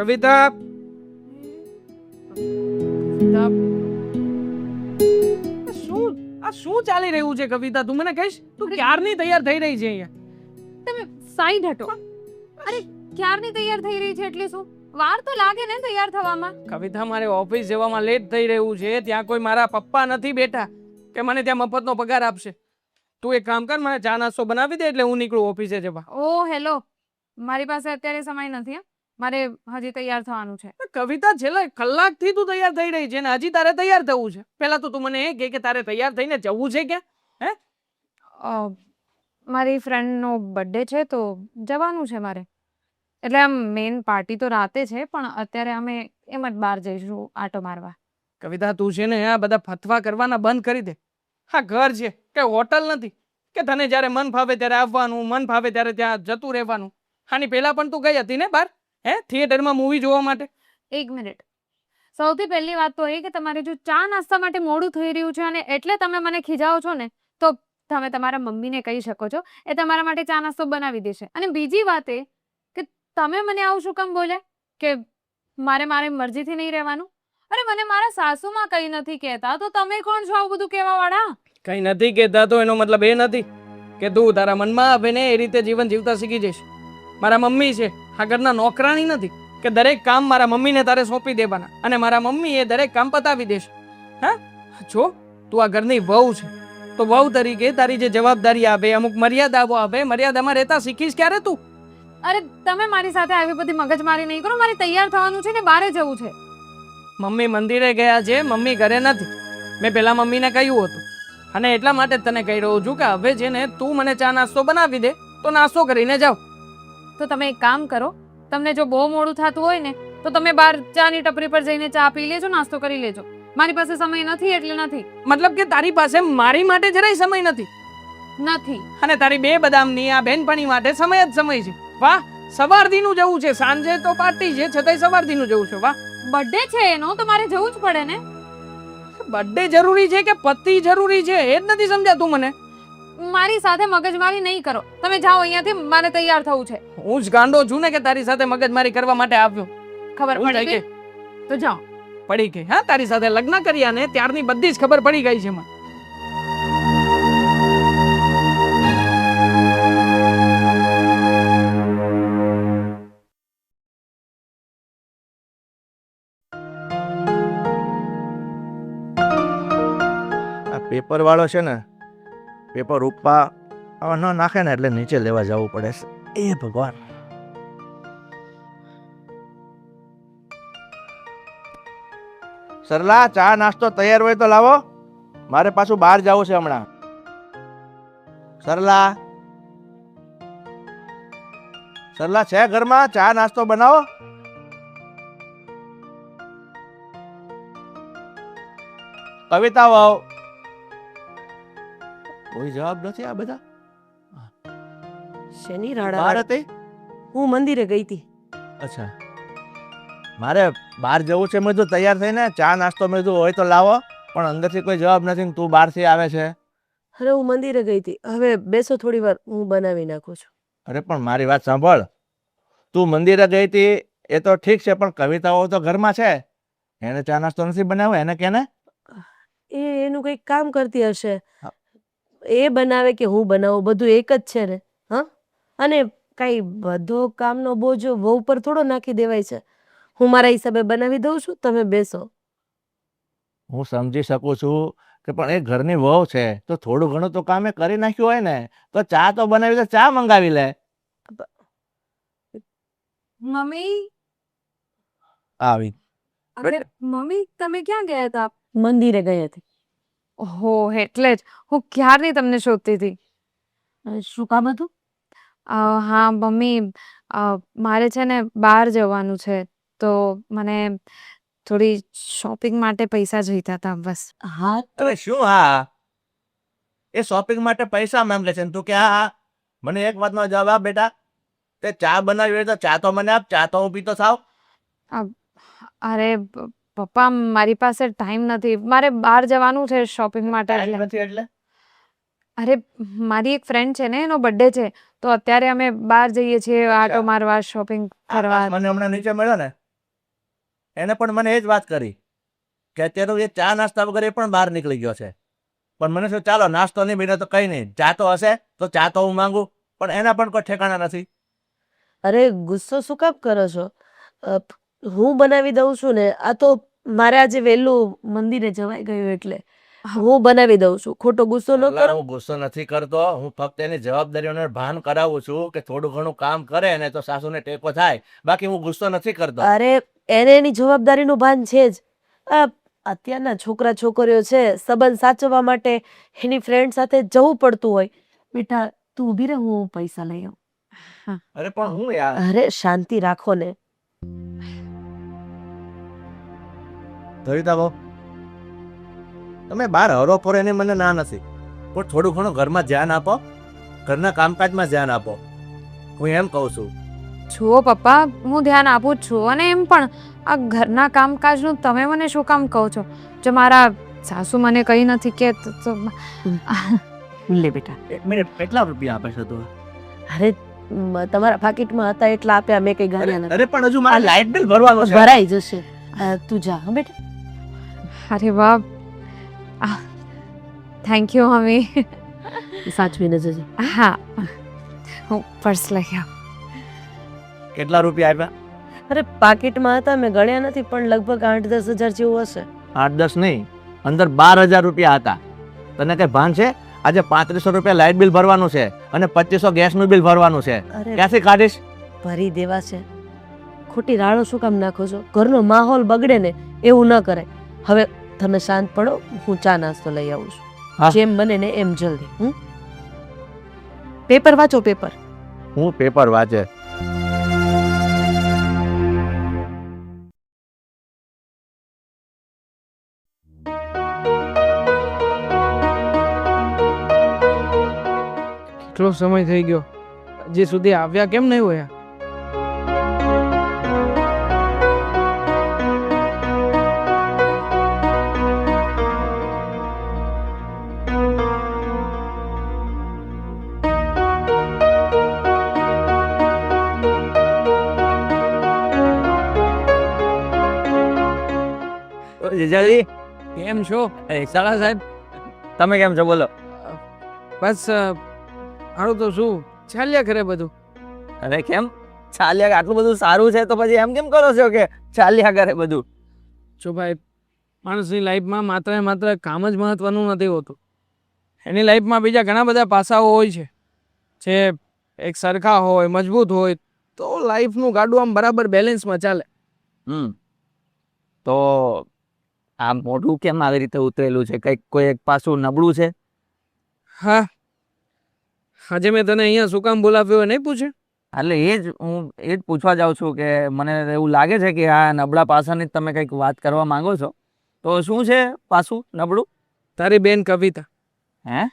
કવિતા શું ચાલી રહ્યું છે કવિતા? તું મને કહીશ? તું ક્યારની તૈયાર થઈ રહી છે અહીંયા? તમે સાઈડ હટો. અરે ક્યારની તૈયાર થઈ રહી છે એટલે શું? વાર તો લાગે ને તૈયાર થવામાં. કવિતા, મારે ઓફિસ જવામાં લેટ થઈ રહ્યું છે. ત્યાં કોઈ મારા પપ્પા નથી બેઠા કે મને ત્યાં મફતનો પગાર આપશે. તું એક કામ કર, મને ચા નાસ્તો બનાવી દે એટલે હું નીકળું ઓફિસે જવા. ઓ હેલો, મારી પાસે અત્યારે સમય નથી. મારે હજી તૈયાર થવાનું છે. કવિતા, છેલ્લા કલાકથી તું તૈયાર થઈ રહી છે ને હજી તારે તૈયાર થવું છે. પહેલા તો તું મને એ કહે કે તારે તૈયાર થઈને જવું છે ક્યાં? હે? મારી ફ્રેન્ડનો બર્થડે છે તો જવાનું છે મારે. એટલે આમ મેઇન પાર્ટી તો રાતે છે, પણ અત્યારે અમે એમ જ બહાર જઈશું આટો મારવા. કવિતા, તું છે ને આ બધા ફતવા કરવાના બંધ કરી દે. હા, ઘર છે કે હોટલ નથી કે તને જ્યારે મન ફાવે ત્યારે આવવાનું, મન ફાવે ત્યારે ત્યાં જતું રહેવાનું. આની પહેલા પણ તું ગઈ હતી ને બહાર, થિયેટરમાં મૂવી જોવા માટે? એક મિનિટ. સૌથી પહેલી વાત તો એ કે તમારે જો ચા નાસ્તા માટે મોડું થઈ રહ્યું છે અને એટલે તમે મને ખીજાવો છો ને, તો તમે તમારા મમ્મીને કહી શકો છો, એ તમારા માટે ચા નાસ્તો બનાવી દેશે. અને બીજી વાત એ કે તમે મને આવું શું કામ બોલ્યા કે મારી મરજીથી નહીં રહેવાનું? અરે મને મારા સાસુમાં કંઈ નથી કહેતા તો તમે કોણ છો આવું બધું કહેવા વાળા? કંઈ નથી કહેતા તો એનો મતલબ એ નથી કે તું તારા મનમાં આવે ને એ રીતે જીવન જીવતા શીખી જઈશ. મારા મમ્મી છે, આ ઘરના નોકરાણી નથી કે દરેક કામ મારા મમ્મીને તારે સોંપી દેવાના અને મારા મમ્મી એ દરેક કામ પતાવી દેશે. હા, જો તું આ ઘરની વહુ છે તો વહુ તરીકે તારી જે જવાબદારી આવે, અમુક મર્યાદાઓ આવે, મર્યાદામાં રહેતા શીખીશ ક્યારે તું? અરે તમે મારી સાથે આવી બધી મગજમારી નહીં કરો. મારે તૈયાર થવાનું છે ને બહાર જવું છે. મમ્મી મંદિરે ગયા છે, મમ્મી ઘરે નથી. મેં પેલા મમ્મીને કહ્યું હતું અને એટલા માટે જ તને કહી રહ્યો છું કે હવે છે ને તું મને ચા નાસ્તો બનાવી દે તો નાસ્તો કરીને જાઓ. તો તમે એક કામ કરો, તમને જો બહુ મોડું થતું હોય ને તો તમે બહાર ચાની ટપરી પર જઈને ચા પી લેજો, નાસ્તો કરી લેજો. મારી પાસે સમય નથી એટલે નથી. મતલબ કે તારી પાસે મારી માટે જરાય સમય નથી અને તારી બે બદામની આ બેનપણી માટે સમય જ સમય છે. વાહ, સવારથીનું જવું છે, સાંજે તો પાર્ટી છે છતાંય સવારથીનું જવું છે. વાહ, બર્થડે છે એનો તો મારે જવું જ પડે ને. બર્થડે જરૂરી છે કે પતિ જરૂરી છે એ જ નથી સમજાતું મને. મારી સાથે મગજમારી નહીં કરો. તમે જાઓ અહીંયાથી, મારે તૈયાર થવું છે. હું જ ગાંડો છું ને કે તારી સાથે મગજમારી કરવા માટે આવ્યો? ખબર પડી ગઈ તો જાઓ. પડી ગઈ? હા, તારી સાથે લગ્ન કર્યા ને ત્યારની બધી જ ખબર પડી ગઈ છે મને. આ પેપર વાળો છે ને, પેપર ઉપા ન નાખે ને એટલે નીચે લેવા જવું પડે છે. એ ભગવાન! સરલા, ચા નાસ્તો તૈયાર હોય તો લાવો, મારે પાછું બહાર જવું છે હમણાં. સરલા, સરલા છે ઘરમાં? ચા નાસ્તો બનાવો. કવિતા વાવ, કોઈ જવાબ નથી. આ બધા શેની બહાર રાડા? હતી? હું મંદિરે ગઈ હતી. અચ્છા, મારે બહાર જવું છે. મેં કીધું તૈયાર થઈને ચા નાસ્તો મેં કીધું હોય તો લાવો, પણ અંદરથી કોઈ જવાબ નથી ને તું બહારથી આવે છે. અરે હું મંદિરે ગઈ હતી. હવે બેસો થોડી વાર, હું બનાવી નાખું છું. અરે પણ મારી વાત સાંભળ, તું મંદિરે ગઈ હતી એ તો ઠીક છે, પણ કવિતાઓ તો ઘરમાં છે, એને ચા નાસ્તો નથી બનાવ્યો? એને કેને? એ એનું કંઈક કામ કરતી હશે. એ બનાવે કે હું બનાવું, બધું એક જ છે ને. હા, અને કઈ બધો કામનો બોજો વહુ પર થોડો નાખી દેવાય છે. હું મારા હિસાબે બનાવી દઉં છું, તમે બેસો. હું સમજી શકું છું કે પણ એ ઘરની વહુ છે તો થોડું ઘણું તો કામ એ કરી નાખ્યું હોય ને. તો ચા તો બનાવી, તો ચા મંગાવી લે. મમ્મી, આવી અરે મમ્મી તમે ક્યાં ગયા હતા? મંદિરે ગઈ હતી. ઓહો, એટલે જ હું ક્યારની તમને શોધતી હતી. શું કામ હતું? હા મમ્મી, મારે છે ને બહાર જવાનું છે તો મને થોડી શોપિંગ માટે પૈસા જોઈતા હતા બસ. હા તો અરે શું? હા, એ શોપિંગ માટે પૈસા માંગે છે ને તું કે હા? મને એક વાતનો જવાબ આપ બેટા. તે ચા બનાવી હોય તો ચા તો મને આપ, ચા તો હું પીતો થાવ. અરે પપ્પા, મારી પાસે ટાઈમ નથી. મારે બહાર જવાનું છે શોપિંગ માટે. ટાઈમ નથી એટલે? અરે મારી એક ફ્રેન્ડ છે ને, એનો બર્થડે છે તો અત્યારે અમે બહાર જઈએ છીએ આટો મારવા, શોપિંગ કરવા. મને હમણાં નીચે મળ્યો ને એને પણ મને એ જ વાત કરી કે અત્યારે એ ચા નાસ્તા વગર એ પણ બહાર નીકળી ગયો છે. પણ મને શું ચાલો નાસ્તો નહીં બને તો કંઈ નહીં, ચા તો હશે તો ચા તો હું માંગુ, પણ એના પણ કોઈ ઠેકાણા નથી. અરે ગુસ્સો શું કામ કરો છો? હું બનાવી દઉં છું ને. આ તો મારે આજે વહેલું મંદિરે જવાઈ ગયું એટલે હું બનાવી દઉં છું. ખોટો ગુસ્સો ન એટલે કરો. હું ગુસ્સો નથી કરતો, હું ફક્ત એની જવાબદારીઓને ભાન કરાવું છું કે થોડું ઘણું કામ કરે ને તો સાસુને ટેકો થાય, બાકી હું ગુસ્સો નથી કરતો. અરે એને એની જવાબદારીનું ભાન છે જ. આ અત્યારના છોકરા છોકરીઓ છે, સંબંધ સાચવવા માટે એની ફ્રેન્ડ સાથે જવું પડતું હોય. બેટા તું ઊભી રહે, હું પૈસા લઈ આવું. અરે પણ હું યાર, અરે શાંતિ રાખો ને. ધરિતા બહુ તમે બહાર હરો ફરો એની મને ના નથી, પણ થોડું ઘણું ઘરમાં ધ્યાન આપો, ઘરના કામકાજમાં ધ્યાન આપો, હું એમ કહું છું. જુઓ પપ્પા, હું ધ્યાન આપું જ છું, અને એમ પણ આ ઘરના કામકાજનું તમે મને શું કામ કહો છો? જો મારા સાસુ મને કંઈ નથી કે લે બેટા. એક મિનિટ, કેટલા રૂપિયા આપે છે તું? અરે તમારા પાકીટમાં હતા એટલા આપ્યા, મેં કઈ ગાળ્યા નથી. અરે પણ હજુ મારે લાઇટ બિલ ભરવાનું છે. ભરાઈ જશે. તું જા હો બેટા. અરે વાહ, થેન્ક યુ મમ્મી. સાચવીને જજે. હા, હું પર્સ લઈ આવું. કેટલા રૂપિયા આપ્યા? અરે પાકીટમાં હતા, મેં ગણ્યા નથી, પણ લગભગ 8-10 હજાર જેવું હશે. 8-10 નહીં, અંદર 12,000 રૂપિયા હતા. તને કઈ ભાન છે? આજે 3500 રૂપિયા લાઇટ બિલ ભરવાનું છે અને 2500 ગેસનું બિલ ભરવાનું છે. અરે ક્યાંથી કાઢીશ? ભરી દેવા છે. ખોટી રાડો શું કામ નાખો છો? ઘરનો માહોલ બગડે ને એવું ન કરાય. હવે તમે શાંત પડો, હું ચા નાસ્તો લઈ આવું છું. હા. જેમ બને ને એમ જલ્દી. પેપર વાંચો, પેપર. હું પેપર વાંચે. કેટલો સમય થઈ ગયો, હજી સુધી આવ્યા કેમ નહીં હોય? જીજાજી, કેમ છો? સાલા સાહેબ, તમે કેમ છો? બોલો. બસ સારું તો શું ચાલ્યા કરે બધું. અરે કેમ ચાલ્યા? આટલું બધું સારું છે તો પછી એમ કેમ કરો છો કે ચાલ્યા કરે બધું? જો ભાઈ, માણસની લાઈફમાં માત્ર ને માત્ર કામ જ મહત્વનું નથી હોતું. એની લાઈફમાં બીજા ઘણા બધા પાસાઓ હોય છે જે એક સરખા હોય, મજબૂત હોય તો લાઈફનું ગાડું આમ બરાબર બેલેન્સમાં ચાલે. તો આ મોઢું કેમ આવી રીતે ઉતરેલું છે? કંઈક કોઈ એક પાસું નબળું છે? હા, આજે મેં તને અહીંયા શું કામ બોલાવ્યો નહીં પૂછે? એટલે હું એ જ પૂછવા જાઉં છું કે મને એવું લાગે છે કે આ નબળા પાસાની જ તમે કંઈક વાત કરવા માંગો છો. તો શું છે પાસું નબળું? તારી બેન કવિતા. હે?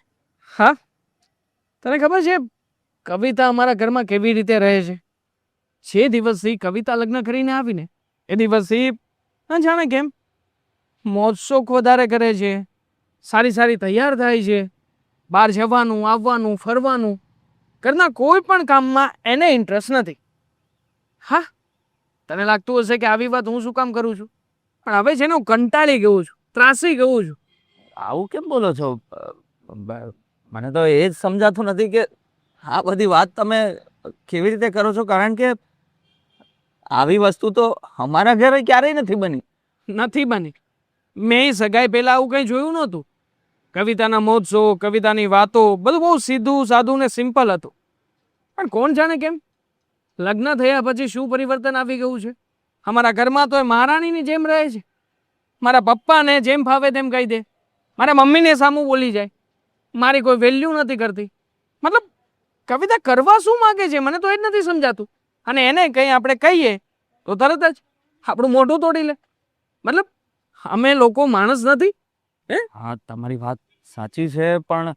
હા, તને ખબર છે કવિતા અમારા ઘરમાં કેવી રીતે રહે છે? જે દિવસથી કવિતા લગ્ન કરીને આવીને એ દિવસથી ન જાણે કેમ મોજ શોખ વધારે કરે છે, સારી સારી તૈયાર થાય છે, બહાર જવાનું, આવવાનું, ફરવાનું, ઘરના કોઈ પણ કામમાં એને ઇન્ટરેસ્ટ નથી. હા, તને લાગતું હશે કે આવી વાત હું શું કામ કરું છું, પણ હવે છે ને હું કંટાળી ગયો છું, ત્રાસી ગયો છું. આવું કેમ બોલો છો? મને તો એ જ સમજાતું નથી કે આ બધી વાત તમે કેવી રીતે કરો છો, કારણ કે આવી વસ્તુ તો અમારા ઘરે ક્યારેય નથી બની. નથી બની. મેં સગાઈ પહેલા આવું કંઈ જોયું નહોતું. કવિતાના મહોત્સવ, કવિતાની વાતો, બધું બહુ સીધું સાદું ને સિમ્પલ હતું. પણ કોણ જાણે કેમ લગ્ન થયા પછી શું પરિવર્તન આવી ગયું છે. અમારા ઘરમાં તો એ મહારાણીની જેમ રહે છે. મારા પપ્પાને જેમ ફાવે તેમ કહી દે, મારા મમ્મીને સામું બોલી જાય, મારી કોઈ વેલ્યુ નથી કરતી. મતલબ કવિતા કરવા શું માગે છે મને તો એ જ નથી સમજાતું. અને એને કંઈ આપણે કહીએ તો તરત જ આપણું મોઢું તોડી લે. મતલબ અમે લોકો માણસ નથી? હા, તમારી વાત સાચી છે, પણ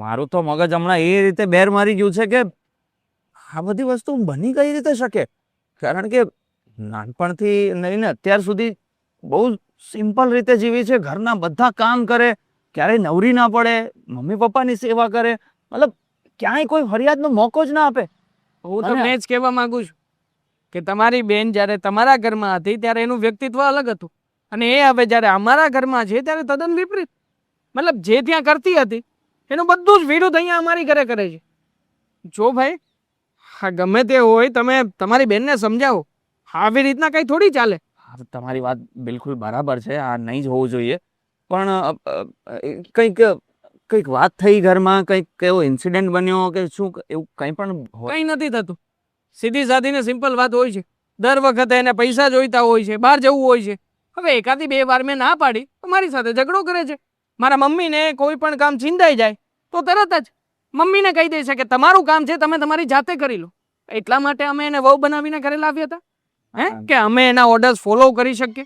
મારું તો મગજ હમણાં એ રીતે બેર મારી ગયું છે કે આ બધી વસ્તુ બની કઈ રીતે શકે? કારણ કે નાનપણથી લઈને અત્યાર સુધી બહુ સિમ્પલ રીતે જીવી છે. ઘરના બધા કામ કરે, ક્યારેય નવરી ના પડે, મમ્મી પપ્પાની સેવા કરે, મતલબ ક્યાંય કોઈ ફરિયાદનો મોકો જ ના આપે. હું તમને જ કહેવા માંગુ છું કે તમારી બેન જ્યારે તમારા ઘરમાં હતી ત્યારે એનું વ્યક્તિત્વ અલગ હતું અને એ હવે જ્યારે અમારા ઘરમાં છે ત્યારે તદ્દન વિપરીત. મતલબ જે ત્યાં કરતી હતી એનું બધું જ વિરુદ્ધ અહીંયા અમારી ઘરે કરે છે. જો ભાઈ, હા ગમે તે હોય, તમે તમારી બેનને સમજાવો. આવી રીતના કંઈ થોડી ચાલે. હા, તમારી વાત બિલકુલ બરાબર છે, આ નહીં જ હોવું જોઈએ. પણ કંઈક વાત થઈ ઘરમાં, કંઈક એવો ઇન્સિડન્ટ બન્યો કે શું, એવું કંઈ પણ હોય? કંઈ નથી થતું. સીધી સાધી ને સિમ્પલ વાત હોય છે. દર વખતે એને પૈસા જોઈતા હોય છે, બહાર જવું હોય છે. હવે એકાદી 2 વાર મેં ના પાડી તો મારી સાથે ઝઘડો કરે છે. મારા મમ્મીને કોઈ પણ કામ ચિંતાઈ જાય તો તરત જ મમ્મીને કહી દે છે કે તમારું કામ છે, તમે તમારી જાતે કરી લો. એટલા માટે અમે એને વહુ બનાવીને ઘરે લાવ્યા હતા, કે અમે એના ઓર્ડર્સ ફોલો કરી શકીએ.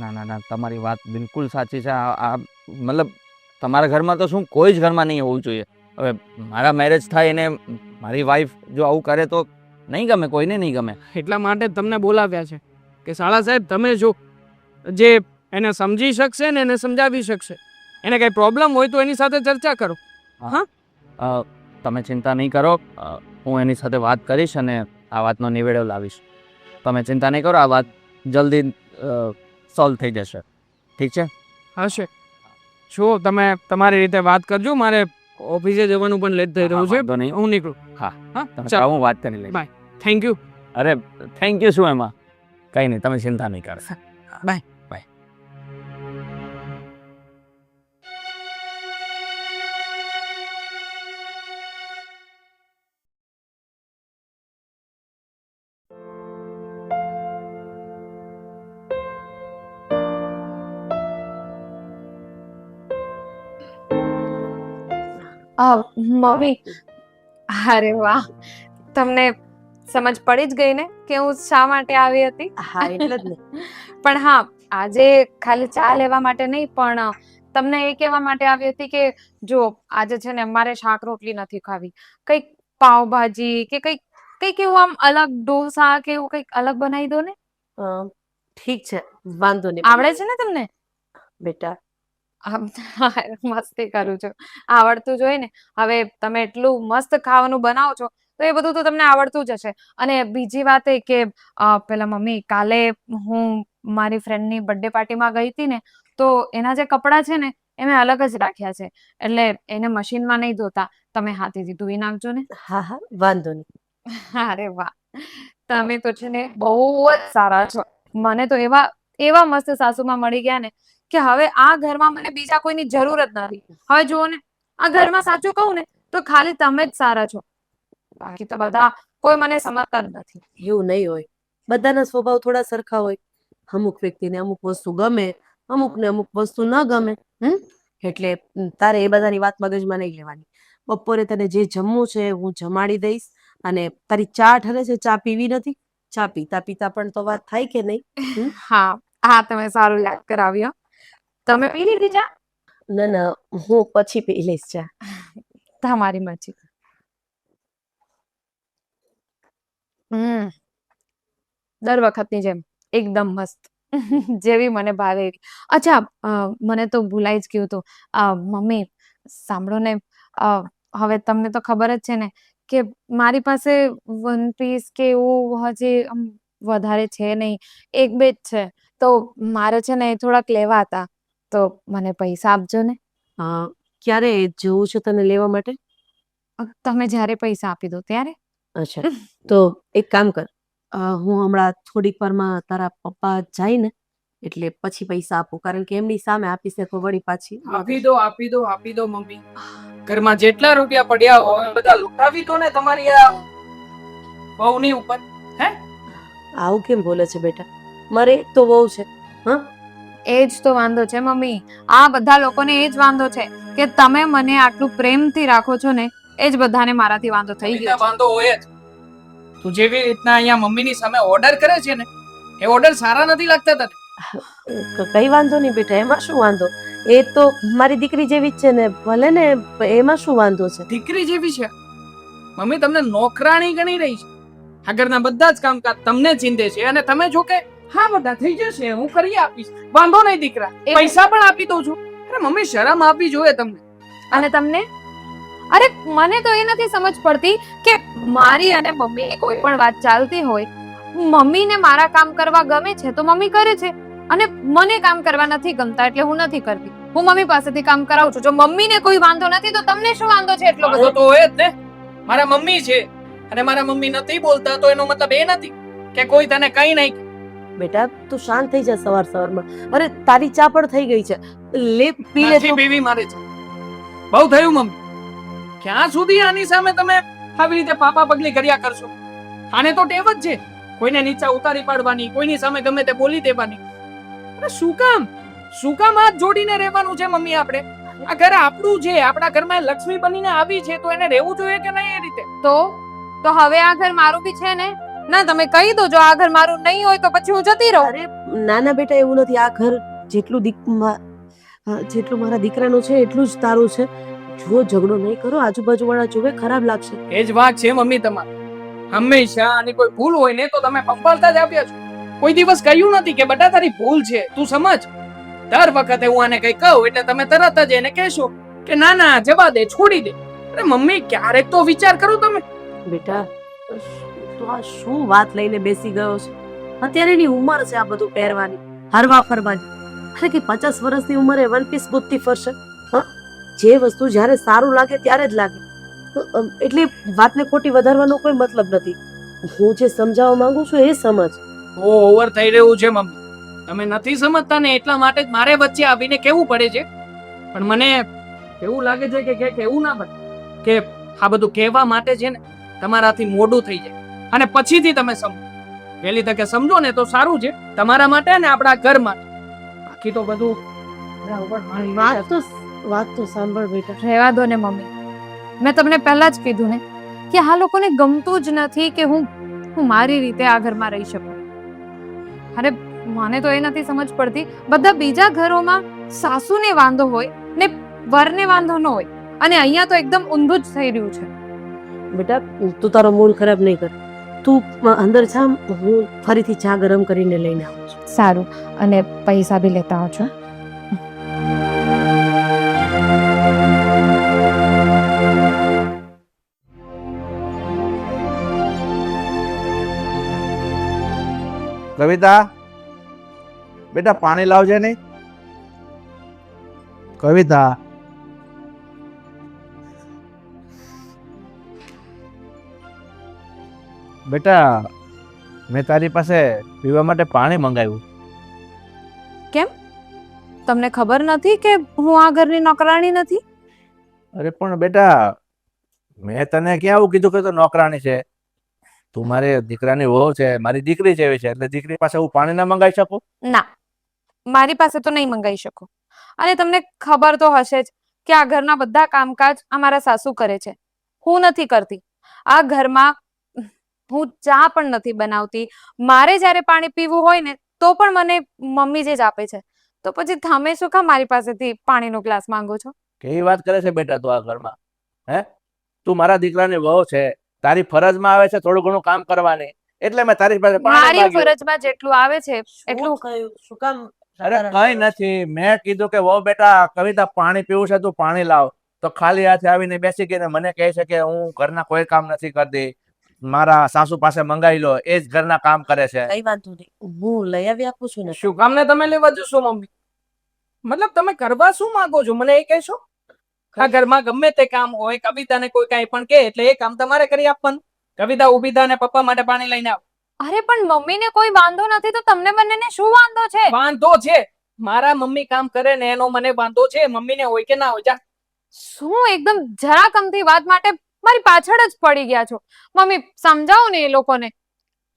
ના ના ના, તમારી વાત બિલકુલ સાચી છે. આ મતલબ તમારા ઘરમાં તો શું, કોઈ જ ઘરમાં નહીં હોવું જોઈએ. હવે મારા મેરેજ થાય ને મારી વાઈફ જો આવું કરે તો નહીં ગમે, કોઈને નહીં ગમે. એટલા માટે જ તમને બોલાવ્યા છે કે શાળા સાહેબ તમે જો જે એને સમજી શકશે ને એને સમજાવી શકશે. એને કંઈ પ્રોબ્લેમ હોય તો એની સાથે ચર્ચા કરો. તમે ચિંતા નહીં કરો, હું એની સાથે વાત કરીશ અને આ વાતનો નિવેડો લાવીશ. તમે ચિંતા નહીં કરો, આ વાત જલ્દી સોલ્વ થઈ જશે. ઠીક છે? હશે. જો તમે તમારી રીતે વાત કરજો, મારે ઓફિસે જવાનું પણ લેટ થઈ રહ્યું છે. વાંધો નહીં. હું નીકળું. હા હા તમે ચાલો. હું વાત કરી લઈશ. બાય. Thank you. અરે થેન્ક યુ શું એમાં, કંઈ નહીં, તમે ચિંતા નહીં કરો. બાય. મમ્મી, અરે વાહ, તમને સમજ પડી જ ગઈ ને કે હું શા માટે આવી હતી? હા એટલે જ ને. પણ હા, આજે ખાલી ચા લેવા માટે નહીં, પણ તમને એ કહેવા માટે આવી હતી કે જો આજે છે ને અમારે શાક રોટલી નથી ખાવી, કંઈક પાવભાજી કે કંઈક એવું આમ અલગ ઢોસા કે એવું કંઈક અલગ બનાવી દો ને. ઠીક છે, વાંધો નહીં. આવડે છે ને તમને? બેટા, મસ્તી કરું છું, આવડતું જોઈએ ને. હવે તમે એટલું મસ્ત ખાવાનું બનાવો છો તો એ બધું તો તમને આવડતું જ હશે. અને બીજી વાત એ કે પેલા મમ્મી, કાલે હું મારી ફ્રેન્ડની બર્થડે પાર્ટીમાં ગઈ હતી ને, તો એના જે કપડાં છે ને એ મેં અલગ જ રાખ્યા છે, એટલે એને મશીનમાં નહીં ધોતા, તમે હાથેથી ધોઈ નાખજો ને. હા હા, વાંધો નહીં. અરે વાહ, તમે તો છે ને બહુ જ સારા છો. મને તો એવા મસ્ત સાસુમાં મળી ગયા ને કે હવે આ ઘરમાં મને બીજા કોઈની જરૂર જ નથી. હવે જુઓ ને, આ ઘરમાં સાચું કહું ને તો ખાલી તમે જ સારા છો, બાકી તો બધા કોઈ મને સમજતા જ નથી. એવું નહીં હોય, બધાના સ્વભાવ થોડા સરખા હોય. અમુક વ્યક્તિને અમુક વસ્તુ ગમે, અમુકને અમુક વસ્તુ ન ગમે. એટલે તારે એ બધાની વાત મગજમાં નહીં લેવાની. બપોરે તને જે જમવું છે હું જમાડી દઈશ. અને તારી ચા ઠરે છે, ચા પીવી નથી? ચા પીતા પીતા પણ તો વાત થાય કે નહીં? હા, તમે સારું યાદ કરાવ્યો. તમે પી લીધી ચા? ના ના, હું પછી પી લઈશ ચા. તમારી મરજી. દર વખતની જેમ એકદમ મસ્ત, જેવી મને ભાવે એવી. અચ્છા, મને તો ભૂલાઈ જ ગયું હતું. મમ્મી સાંભળો ને, હવે તમને તો ખબર જ છે ને કે મારી પાસે વન પીસ કે એવું હજી વધારે છે નહીં, 1-2 જ છે. તો મારે છે ને એ થોડાક લેવા હતા, તો મને પૈસા આપજો ને. ક્યારે જવું છે તને લેવા માટે? તમે જ્યારે પૈસા આપી દો ત્યારે. અચ્છા, તો એક કામ કર, હું હમણાં થોડીક વારમાં તારા પપ્પા જાય ને એટલે પછી પૈસા આપું, કારણ કે એમની સામે આપીશ તો વળી પાછી. આપી દો મમ્મી. ઘરમાં જેટલા રૂપિયા પડ્યા હોય બધા લૂંટાવી દો ને તમારી આ વહુની ઉપર. આવું કેમ બોલે છે બેટા? મારે એક તો વહુ છે. એ જ તો વાંધો છે મમ્મી, આ બધા લોકોને એ જ વાંધો છે કે તમે મને આટલું પ્રેમથી રાખો છો ને, એ જ બધાને મારાથી વાંધો થઈ ગયો છે. વાંધો હોય જ. તું જેવી રીતના અહીંયા મમ્મીની સામે ઓર્ડર કરે છે ને, એ ઓર્ડર સારા નથી લાગતા તને. કઈ વાંધો નહીં બેટા, એમાં શું વાંધો? એ તો મારી દીકરી જેવી જ છે ને, ભલે ને, એમાં શું વાંધો છે? દીકરી જેવી છે? મમ્મી તમને નોકરાણી ગણી રહી છે. આ ઘરના બધા જ કામકાજ તમને ચીંધે છે અને તમે જો કે હા બધા થઈ જશે, હું કરી આપીશ, વાંધો નહીં દીકરા, પૈસા પણ આપી દઉં છું. અરે મમ્મી શરમ આપવી જોઈએ તમને. અને તમને? અરે મને તો એ નથી સમજ પડતી કે મારી અને મમ્મી કોઈ પણ વાત ચાલતી હોય મમ્મીને મારા કામ કરવા ગમે છે તો મમ્મી કરે છે, અને મને કામ કરવા નથી ગમતા એટલે હું નથી કરતી. હું મમ્મી પાસેથી કામ કરાવું છું. જો મમ્મીને કોઈ વાંધો નથી તો તમને શું વાંધો છે એટલો વાંધો બધો? તો હોય જ ને. મારા મમ્મી છે અને મારા મમ્મી નથી બોલતા તો એનો મતલબ એ નથી કે કોઈ તને કઈ નહીં કહે. બેટા તું શાંત થઈ જા સવારમાં. અરે તારી ચા પણ થઈ ગઈ છે, લે પી લે નથી તું. પીવી મારે છે. બહુ થયું મમ્મી. ક્યાં સુધી આની સામે તમે આવી રીતે પાપા પગલી કર્યા કરશો? આને તો ટેવ જ છે કોઈને નીચા ઉતારી પાડવાની, કોઈની સામે ગમે તે બોલી દેવાની. અરે શું કામ હાથ જોડીને રહેવાનું છે મમ્મી? આપણે આ ઘર આપણું છે, આપણા ઘરમાં એ લક્ષ્મી બનીને આવી છે તો એને રહેવું જોઈએ કે નહીં એ રીતે? તો હવે આ ઘર મારું બી છે ને? ના, તમે કહી દો જો આ ઘર મારું નહીં હોય તો પછી હું જતી રહું. અરે નાના બેટા એવું નથી. આ ઘર જેટલું મારા દીકરાનું છે એટલું જ તારું છે. જો ઝઘડો નહીં કરો, આજુબાજુ વાળા જોવે ખરાબ લાગશે. એ જ વાંક છે મમ્મી તમારો. હંમેશા આની કોઈ ભૂલ હોય ને તો તમે પંપાળતા જ આપ્યા છો. કોઈ દિવસ કહ્યું નથી કે બેટા તારી ભૂલ છે, તું સમજ. દર વખતે હું આને કઈ કહું એટલે તમે તરત જ એને કહેશો કે ના ના જવા દે, છોડી દે. અરે મમ્મી ક્યારેક તો વિચાર કરો તમે. બેટા તું આ શું વાત લઈને બેસી ગયો છે? અત્યારે એની ઉંમર છે આ બધું પહેરવાની, હરવા ફરવાની. અરે કે 50 વર્ષની ઉંમરે વન પીસ ગોતતી ફરશે? હા, જે વસ્તુ જ્યારે સારું લાગે ત્યારે જ લાગે. એટલે વાતને ખોટી વધારવાનો કોઈ મતલબ નથી. હું જે સમજાવવા માંગુ છું એ સમજ. ઓવર થઈ રહ્યું છે મમ્મી. તમે નથી સમજતા ને એટલા માટે જ મારે વચ્ચે આવીને કહેવું પડે છે. પણ મને એવું લાગે છે કે એવું ના બને કે આ બધું કહેવા માટે છે ને તમારાથી મોડું થઈ જાય અને પછીથી તમે સમજો. પહેલી તકે સમજો ને તો સારું છે તમારા માટે ને આપણા ઘર માટે. બાકી તો બધું વાત તો સાંભળ બેટા. રહેવા દો ને મમ્મી. મેં તમને પહેલા જ કીધું ને કે આ લોકોને ગમતું જ નથી કે હું મારી રીતે આ ઘરમાં રહી શકું. અરે મને તો એ નથી સમજ પડતી, બધા બીજા ઘરોમાં સાસુને વાંધો હોય ને વરને વાંધો ન હોય, અને અહીંયા તો એકદમ ઊંધું જ થઈ રહ્યું છે. બેટા તું તારો મૂડ ખરાબ નહીં કર. તું અંદર જા, હું ફરીથી ચા ગરમ કરીને લઈને આવું છું. સારું, અને પૈસા બી લેતા આવજો. કવિતા બેટા પાણી લાવજે નહીં. કવિતા બેટા મેં તારી પાસે પીવા માટે પાણી મંગાવ્યું. તમને ખબર નથી કે હું આ ઘરની નોકરાણી નથી? અરે પણ બેટા મેં તને ક્યાં આવું કીધું કે તું નોકરાણી છે? તું મારે દીકરાની વહુ છે, મારી દીકરી જેવી છે, એટલે દીકરી પાસે હું પાણી ના મંગાવી શકું? ના, મારી પાસે તો નહીં મંગાવી શકો. અને તમને ખબર તો હશે જ કે આ ઘરના બધા કામકાજ અમારા સાસુ કરે છે, હું નથી કરતી. આ ઘરમાં હું ચા પણ નથી બનાવતી. મારે જ્યારે પાણી પીવું હોય ને તો પણ મને મમ્મી જ આપે છે. તો પછી તમે શું કામ મારી પાસેથી પાણીનો ગ્લાસ માંગો છો? કેવી વાત કરે છે બેટા તું આ ઘરમાં? હે, તું મારા દીકરાની વહુ છે, તારી ફરજમાં આવે છે થોડું ઘણું કામ કરવાની, એટલે મેં તારી પાસે પાણી મારી માંગ્યું. ફરજમાં જેટલું આવે છે એટલું. કહ્યું શું કામ? અરે કઈ નથી, મેં કીધું કે વહુ બેટા કવિતા પાણી પીવું છે, તું પાણી લાવ. તો ખાલી હાથે આવીને બેસી ગઈને મને કહે છે કે હું ઘરના કોઈ કામ નથી કરતી, મારા સાસુ પાસે મંગાવી લો, એ જ ઘરના કામ કરે છે. કઈ વાંધો નહીં, હું લઈ આવી આપું છું ને. શું કામને તમે લેવા જશો મમ્મી? મતલબ તમે કરવા શું માંગો છો મને એ કહેશો? આ ઘરમાં ગમે તે કામ હોય, કવિતાને કોઈ કાંઈ પણ કહે એટલે એ કામ તમારે કરી આપવાનું. કવિતા ઊભી થા ને પપ્પા માટે પાણી લઈને આવ. અરે પણ મમ્મીને કોઈ વાંધો નથી તો તમને બંનેને શું વાંધો છે? વાંધો છે, મારા મમ્મી કામ કરે ને એનો મને વાંધો છે. મમ્મીને હોય કે ના હોય, જા. શું એકદમ જરા કમથી વાત માટે મારી પાછળ જ પડી ગયા છો? મમ્મી સમજાવો ને એ લોકોને,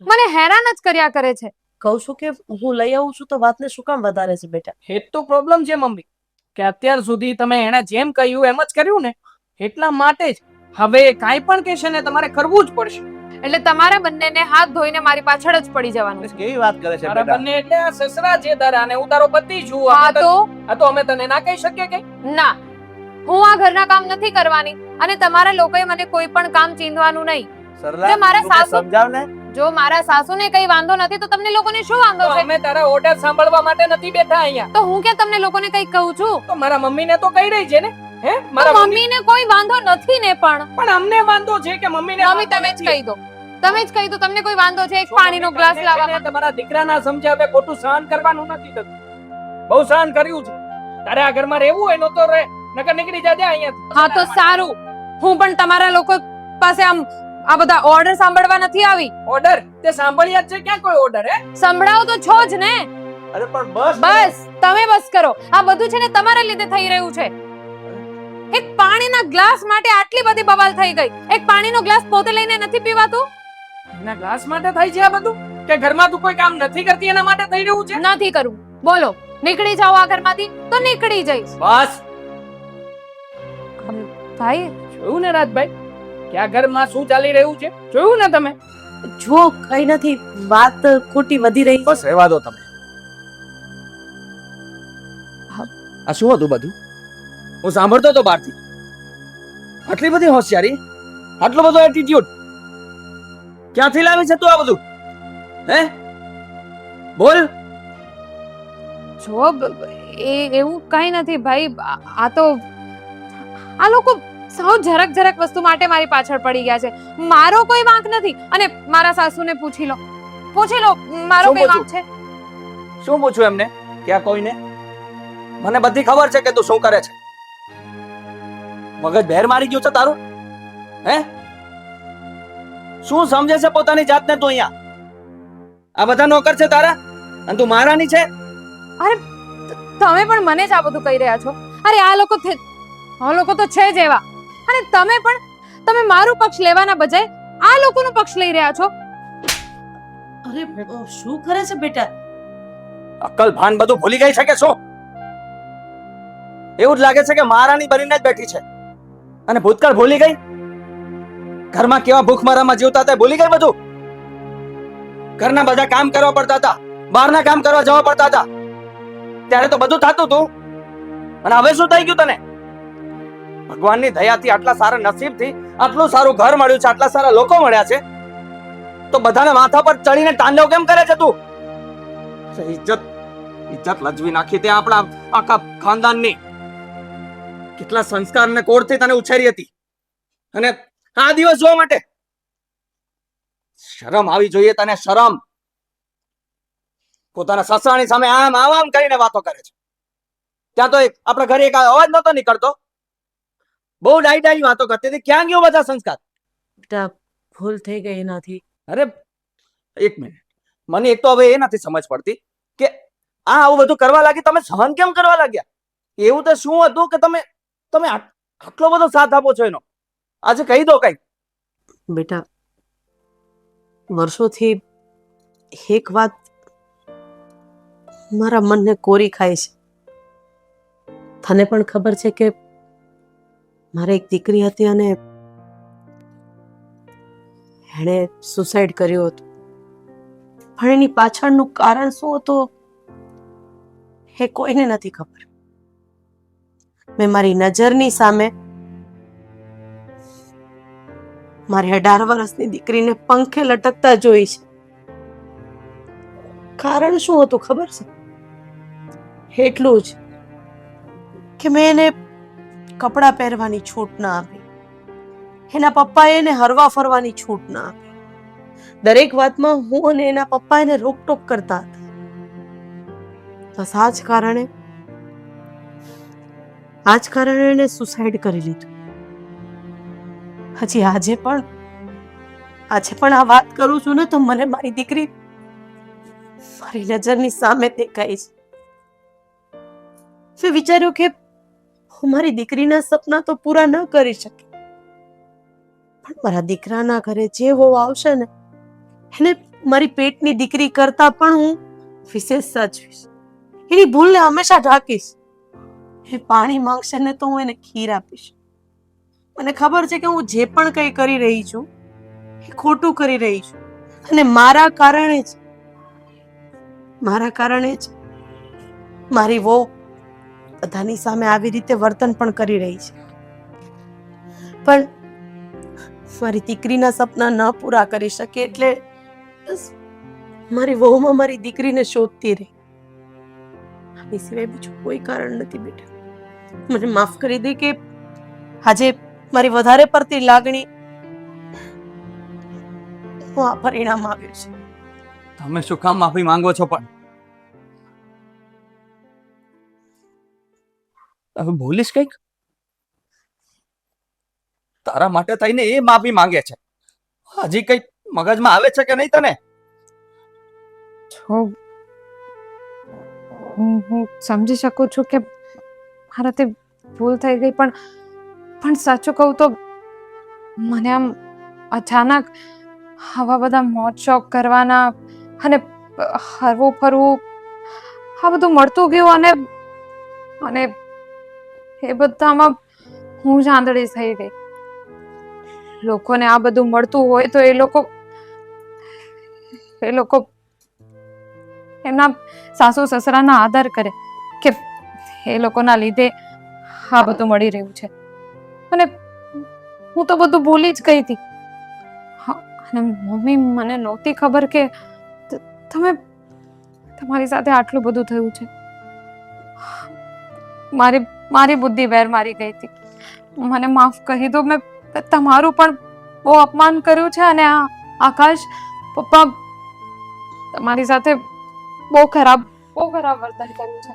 મને હેરાન જ કર્યા કરે છે. કહું છું કે હું લઈ આવું છું તો વાતને શું કામ વધારે છે બેટા? એ જ તો પ્રોબ્લેમ છે મમ્મી કે અત્યાર સુધી તમે એણે જેમ કહ્યું એમ જ કર્યું ને, એટલા માટે જ હવે કાંઈ પણ કહેશે ને તમારે કરવું જ પડશે. એટલે તમારા બંનેને હાથ ધોઈને મારી પાછળ જ પડી જવાનું છે. કેવી વાત કરે છે મારા બેટા? બંને એટલે આ સસરા છે તારા અને હું તારો પતિ છું. હા અમે તો આ તો અમે તને ના કહી શકીએ કે? ના, હું આ ઘરના કામ નથી કરવાની અને તમારા લોકોએ મને કોઈ પણ કામ ચીંધવાનું નહીં. સરલા, જે મારા તું મને સાસુ- સમજાવ ને. જો મારા સાસુને કઈ વાંધો નથી તો તમને લોકોને શું વાંધો તો છે? અમે તારા ઓર્ડર સાંભળવા માટે નથી બેઠા અહીંયા. તો હું કે તમને લોકોને કઈ કહું છું? તો મારા મમ્મીને તો કહી રહી છે ને. હે, તો મારા મમ્મી મમ્મીને કોઈ વાંધો નથી ને. પણ પણ અમને વાંધો છે કે મમ્મીને મમ્મી વાંધો તમે જ નથી. કહી દો. તમે જ કહી દો, તમને કોઈ વાંધો છે એક પાણીનો ગ્લાસ લાવવામાં? તમારા દીકરાના સમજે હવે ખોટું સહન કરવાનું નથી થતું. બહુ સહન કર્યું છે. તારે આ ઘરમાં રહેવું હોય તો રહે, નકર નીકળી જાજે અહીંયાથી. હા તો સારું, હું પણ તમારા લોકો પાસે આમ આ બધા ઓર્ડર સાંભળવા નથી આવી. ઓર્ડર તે સાંભળ્યા જ છે? ક્યાં કોઈ ઓર્ડર હે? સંભળાવો તો છો જ ને. અરે પણ બસ બસ તમે બસ કરો. આ બધું છે ને તમારા લીધે થઈ રહ્યું છે. એક પાણીના ગ્લાસ માટે આટલી બધી બવાલ થઈ ગઈ. એક પાણીનો ગ્લાસ પોતે લઈને નથી પીવાતું? એના ગ્લાસ માટે થાય છે આ બધું કે ઘરમાં તું કોઈ કામ નથી કરતી એના માટે થઈ રહ્યું છે? નથી કરવું. બોલો, નીકળી જાઓ આ ઘરમાંથી. તો નીકળી જઈશ. બસ ભાઈ જોયું ને રાજભાઈ કે આ ઘરમાં શું ચાલી રહ્યું છે? જોયું ને તમે? જો કઈ નથી, વાત ખોટી વધી રહી છે. બસ રહેવા દો તમે. આ શું હતું બધું? હું સાંભળતો હતો બહારથી. આટલી બધી હોશિયારી, આટલો બધો એટીટ્યુડ ક્યાંથી લાવી છે તું આ બધું? હે બોલ. જો એવું કઈ નથી ભાઈ. આ તો આ લોકો સાવ જરાક વસ્તુ માટે મારી પાછળ પડી ગયા છે. મારો કોઈ વાંક નથી. અને મારા સાસુને પૂછી લો મારો શું કોઈ વાંક છે? શું પૂછું એમને? ક્યાં કોઈને? મને બધી ખબર છે કે તું શું કરે છે. મગજ ભેર મારી ગયું છે તારું? હે શું સમજે છે પોતાની જાતને તું અહીંયા? આ બધા નોકર છે તારા અને તું મારાની છે? અરે તમે પણ મને જ આ બધું કહી રહ્યા છો? અરે આ લોકો તો છે જ એવા. અને તમે મારું પક્ષ લેવાના બજાય આ લોકોનો પક્ષ લઈ રહ્યા છો. અરે શું કરે છે બેટા? અક્કલ ભાન બધું ભૂલી ગઈ છે કે શું? એવું જ લાગે છે કે મહારાણી બનીને જ બેઠી છે અને ભૂતકાળ ભૂલી ગઈ. ઘરમાં કેવા ભૂખમરામાં જીવતા હતા ભૂલી ગઈ બધું. ઘરના બધા કામ કરવા પડતા હતા, બહારના કામ કરવા જવા પડતા હતા. ત્યારે તો બધું થતું હતું. અને હવે શું થઈ ગયું તને? ભગવાનની દયાથી આટલા સારા નસીબથી આટલું સારું ઘર મળ્યું છે, આટલા સારા લોકો મળ્યા છે, તો બધાને માથા પર ચડીને તાંડવ કેમ કરે છે તું? ઇજ્જત લજવી નાખી તે આપણા આખા ખાનદાનની. કેટલા સંસ્કાર અને કોડથી તને ઉછેરી હતી અને આ દિવસ જોવા માટે શરમ આવી જોઈએ તને. શરમ. પોતાના સસરાની સામે આમ કરીને વાતો કરે છે. ત્યાં તો આપણા ઘરે એક અવાજ નતો નીકળતો. બહુ ડાઈ વાતો કરતી હતી. ક્યાં ગયો બધા સંસ્કાર? બેટા ભૂલ થઈ ગઈ એનાથી. અરે એક મિનિટ, મને એક તો હવે એ નથી સમજ પડતી કે આ આવું બધું કરવા લાગી. તમે સહન કેમ કરવા લાગ્યા? એવું તો શું હતું કે તમે આટલો બધો સાથ આપો છો એનો? આજે કહી દો કઈ. બેટા વર્ષોથી એક વાત મારા મનને કોરી ખાય છે. તને પણ ખબર છે કે મારે એક દીકરી હતી અને એણે સુસાઇડ કર્યો હતો. પણ એની પાછળનું કારણ શું હતું એ કોઈને નથી ખબર. મેં મારી નજરની સામે મારી 18 વર્ષની દીકરીને પંખે લટકતા જોઈ છે. કારણ શું હતું ખબર છે? એટલું જ કે મેં એને કપડાં પહેરવાની છૂટ ના આપી, એના પપ્પાએ એને હરવા ફરવાની છૂટ ના આપી. દરેક વાતમાં હું અને એના પપ્પા એને રોકટોક કરતા હતા. બસ આ જ કારણે એને સુસાઇડ કરી લીધું. હજી આજે પણ આ વાત કરું છું ને તો મને મારી દીકરી મારી નજરની સામે દેખાય છે. મેં વિચાર્યું કે હું મારી દીકરીના સપના તો પૂરા ન કરી શકી, પણ મારા દીકરાના ઘરે જે વહુ આવશે ને એને મારી પેટની દીકરી કરતા પણ હું વિશેષ સાચવીશ. એની ભૂલને હંમેશા ઢાંકીશ. એ પાણી માંગશે ને તો હું એને ખીર આપીશ. મને ખબર છે કે હું જે પણ કંઈ કરી રહી છું એ ખોટું કરી રહી છું અને મારા કારણે જ મારી વહુ બધાની સામે આવી રીતે વર્તન પણ કરી રહી છે. પણ મારી દીકરીના સપના ન પૂરા કરી શકે એટલે બસ મારી વહુમાં મારી દીકરીને શોધતી રહી. આની સિવાય બીજું કોઈ કારણ નથી બેટા. મને માફ કરી દે કે આજે મારી વધારે પડતી લાગણી હું આ પરિણામ આવ્યું છે. તમે શું કામ માફી માંગો છો? પણ હવે બોલીશ કઈક? તારા માટે થઈને એ માફી માંગે છે. હજી કઈક મગજમાં આવે છે કે નહીં તને? જો હું સમજી શકું છું કે મારાથી ભૂલ થઈ ગઈ, પણ સાચું કહું તો મને આમ અચાનક આવા બધા મોજ શોખ કરવાના અને હરવું ફરવું આ બધું મળતું ગયું, અને એ બધામાં હું જ આંધળી થઈ ગઈ. લોકોને આ બધું મળતું હોય તો એ લોકો એમના સાસુ સસરાના આદર કરે કે એ લોકોના લીધે આ બધું મળી રહ્યું છે, અને હું તો બધું ભૂલી જ ગઈ હતી. અને મમ્મી, મને નહોતી ખબર કે તમારી સાથે આટલું બધું થયું છે. મારી બુદ્ધિ વેર મારી ગઈ હતી. મને માફ કરી દો. મેં તમારું પણ બહુ અપમાન કર્યું છે, અને આ આકાશ પપ્પા તમારી સાથે બહુ ખરાબ વર્તન કર્યું છે.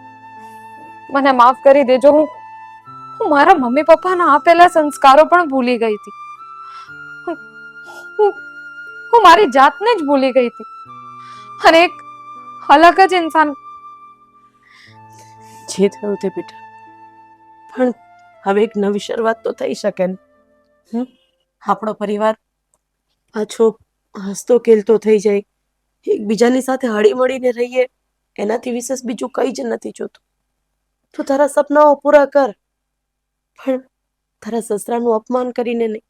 મને માફ કરી દેજો. હું મારા મમ્મી પપ્પાના આપેલા સંસ્કારો પણ ભૂલી ગઈ હતી. હું મારી જાતને જ ભૂલી ગઈ હતી, અને એક અલગ જ ઇન્સાન. જે થયું તે બેટા, પણ હવે એક નવી શરૂઆત તો થઈ શકે ને. આપણો પરિવાર પાછો હસતો ખેલતો થઈ જાય, એકબીજાની સાથે હળી મળીને રહીએ, એનાથી વિશેષ બીજું કંઈ જ નથી જોતું. તું તારા સપનાઓ પૂરા કર, પણ તારા સસરાનું અપમાન કરીને નહીં.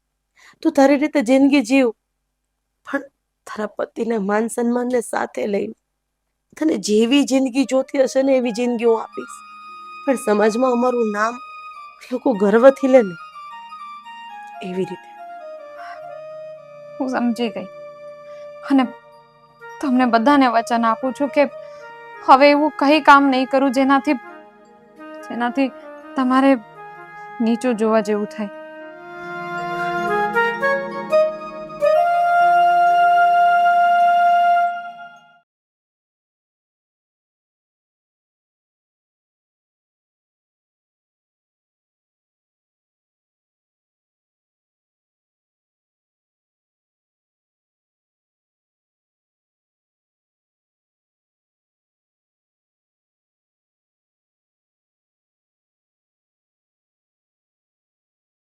તું તારી રીતે જિંદગી જીવ, પણ તારા પતિના માન સન્માનને સાથે લઈને. તને જેવી જિંદગી જોતી હશે ને એવી જિંદગી હું આપીશ, પણ સમાજમાં અમારું નામ લોકો ગર્વથી લે ને એવી રીતે. હું સમજી ગઈ, અને તમને બધાને વચન આપું છું કે હવે એવું કઈ કામ નહીં કરું જેનાથી તમારે નીચું જોવા જેવું થાય.